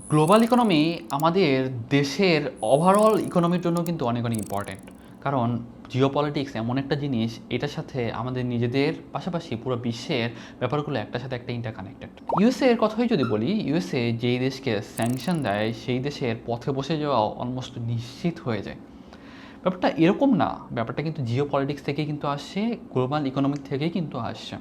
Global economy আমাদের দেশের overall ইকোনমির জন্য কিন্তু অনেক অনেক ইম্পর্ট্যান্ট। কারণ জিওপলিটিক্স এমন একটা জিনিস, এটার সাথে আমাদের নিজেদের পাশাপাশি পুরো বিশ্বের ব্যাপারগুলো একটার সাথে একটা ইন্টারকানেক্টেড। ইউএসএ এর কথাই যদি বলি, ইউএসএ যেই দেশকে স্যাংশন দেয় সেই দেশের পথে বসে যাওয়া অলমোস্ট নিশ্চিত হয়ে যায়। ব্যাপারটা এরকম না, ব্যাপারটা কিন্তু জিওপলিটিক্স থেকেই কিন্তু আসছে, গ্লোবাল ইকোনমিক থেকেই কিন্তু আসছে।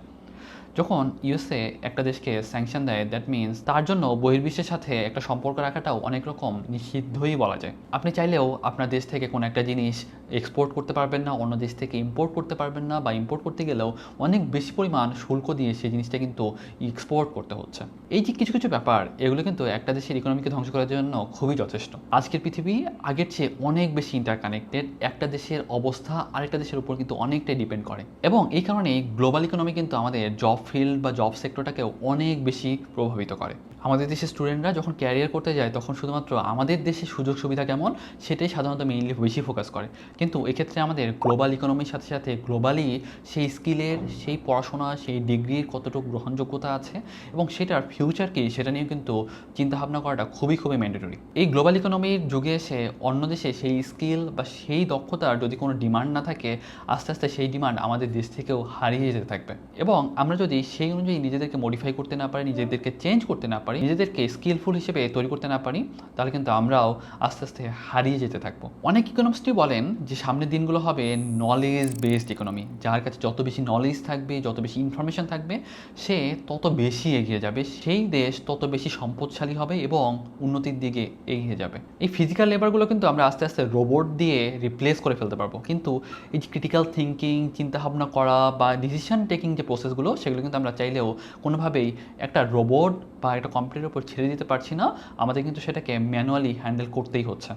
যখন ইউএসএ একটা দেশকে স্যাংশন দেয়, দ্যাট মিনস তার জন্য বহির্বিশ্বের সাথে একটা সম্পর্ক রাখাটাও অনেক রকম নিষিদ্ধই বলা যায়। আপনি চাইলেও আপনার দেশ থেকে কোনো একটা জিনিস এক্সপোর্ট করতে পারবেন না, অন্য দেশ থেকে ইম্পোর্ট করতে পারবেন না, বা ইম্পোর্ট করতে গেলেও অনেক বেশি পরিমাণ শুল্ক দিয়ে সেই জিনিসটা কিন্তু এক্সপোর্ট করতে হচ্ছে। এই যে কিছু কিছু ব্যাপার, এগুলো কিন্তু একটা দেশের ইকোনমিকে ধ্বংস করার জন্য খুবই যথেষ্ট। আজকের পৃথিবী আগের চেয়ে অনেক বেশি ইন্টারকানেক্টেড। একটা দেশের অবস্থা আরেকটা দেশের উপর কিন্তু অনেকটাই ডিপেন্ড করে, এবং এই কারণেই গ্লোবাল ইকোনমি কিন্তু আমাদের জব ফিল্ড বা জব সেক্টরটাকেও অনেক বেশি প্রভাবিত করে। আমাদের দেশের স্টুডেন্টরা যখন ক্যারিয়ার করতে যায়, তখন শুধুমাত্র আমাদের দেশের সুযোগ সুবিধা কেমন সেটাই সাধারণত মেইনলি বেশি ফোকাস করে। কিন্তু এক্ষেত্রে আমাদের গ্লোবাল ইকোনমির সাথে সাথে গ্লোবালি সেই স্কিলের, সেই পড়াশোনা, সেই ডিগ্রির কতটুকু গ্রহণযোগ্যতা আছে এবং সেটার ফিউচার কী সেটা নিয়েও কিন্তু চিন্তাভাবনা করাটা খুবই খুবই ম্যান্ডেটরি। এই গ্লোবাল ইকোনমির যুগে এসে অন্য দেশে সেই স্কিল বা সেই দক্ষতার যদি কোনো ডিমান্ড না থাকে, আস্তে আস্তে সেই ডিমান্ড আমাদের দেশ থেকেও হারিয়ে যেতে থাকবে। এবং আমরা যদি সেই অনুযায়ী নিজেদেরকে মডিফাই করতে না পারি, নিজেদেরকে চেঞ্জ করতে না পারি, নিজেদেরকে স্কিলফুল হিসেবে তৈরি করতে না পারি, তাহলে কিন্তু আমরাও আস্তে আস্তে হারিয়ে যেতে থাকবো। অনেক ইকোনমিস্টই বলেন যে সামনের দিনগুলো হবে নলেজ বেসড ইকোনমি। যার কাছে যত বেশি নলেজ থাকবে, যত বেশি ইনফরমেশন থাকবে, সে তত বেশি এগিয়ে যাবে, সেই দেশ তত বেশি সম্পদশালী হবে এবং উন্নতির দিকে এগিয়ে যাবে। এই ফিজিক্যাল লেবারগুলো কিন্তু আমরা আস্তে আস্তে রোবট দিয়ে রিপ্লেস করে ফেলতে পারবো, কিন্তু এই যে ক্রিটিক্যাল থিঙ্কিং, চিন্তাভাবনা করা বা ডিসিশন টেকিং যে প্রসেসগুলো, সেগুলো কিন্তু আমরা চাইলেও কোনোভাবেই একটা রোবট বা একটা কম্পিউটারের উপর ছেড়ে দিতে পারছি না। আমাদের কিন্তু সেটাকে ম্যানুয়ালি হ্যান্ডেল করতেই হচ্ছে।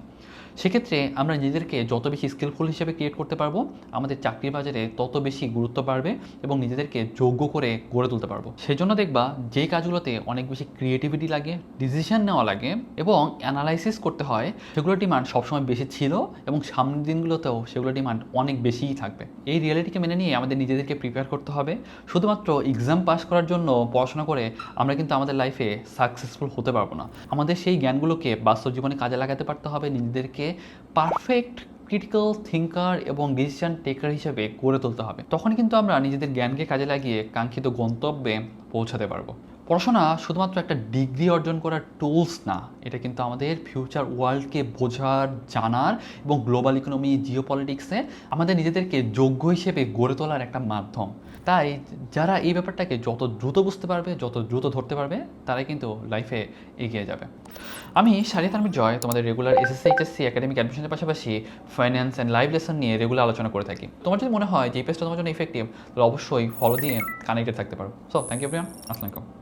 সেক্ষেত্রে আমরা নিজেদেরকে যত বেশি স্কিলফুল হিসেবে ক্রিয়েট করতে পারবো, আমাদের চাকরির বাজারে তত বেশি গুরুত্ব বাড়বে এবং নিজেদেরকে যোগ্য করে গড়ে তুলতে পারবো। সেই জন্য দেখবা যেই কাজগুলোতে অনেক বেশি ক্রিয়েটিভিটি লাগে, ডিসিশন নেওয়া লাগে এবং অ্যানালাইসিস করতে হয়, সেগুলোর ডিমান্ড সবসময় বেশি ছিল এবং সামনের দিনগুলোতেও সেগুলোর ডিমান্ড অনেক বেশিই থাকবে। এই রিয়ালিটিকে মেনে নিয়ে আমাদের নিজেদেরকে প্রিপেয়ার করতে হবে। শুধুমাত্র এক্সাম পাস করার জন্য পড়াশোনা করে আমরা কিন্তু আমাদের লাইফে সাকসেসফুল হতে পারবো না। আমাদের সেই জ্ঞানগুলোকে বাস্তব জীবনে কাজে লাগাতে পারতে হবে, নিজেদেরকে পারফেক্ট ক্রিটিক্যাল থিঙ্কার এবং ডিসিশন টেকার হিসেবে গড়ে তুলতে হবে। তখন কিন্তু আমরা নিজেদের জ্ঞানকে কাজে লাগিয়ে কাঙ্ক্ষিত গন্তব্যে পৌঁছাতে পারবো। পড়াশোনা শুধুমাত্র একটা ডিগ্রি অর্জন করার টুলস না, এটা কিন্তু আমাদের ফিউচার ওয়ার্ল্ডকে বোঝার, জানার এবং গ্লোবাল ইকোনমি, জিওপলিটিক্সে আমাদের নিজেদেরকে যোগ্য হিসেবে গড়ে তোলার একটা মাধ্যম। তাই যারা এই ব্যাপারটাকে যত দ্রুত বুঝতে পারবে, যত দ্রুত ধরতে পারবে, তারাই কিন্তু লাইফে এগিয়ে যাবে। আমি শারিত আহমেদ জয় তোমাদের রেগুলার এসএসসি এইচএসসি একাডেমিক অ্যাডমিশনের পাশাপাশি ফাইন্যান্স অ্যান্ড লাইভ লেসন নিয়ে রেগুলার আলোচনা করে থাকি। তোমার যদি মনে হয় যে এই পেজটা তোমার জন্য ইফেক্টিভ, তাহলে অবশ্যই ফলো দিয়ে কানেক্টেড থাকতে পারো। সো থ্যাংক ইউ এভরিওয়ান, আসসালামু আলাইকুম।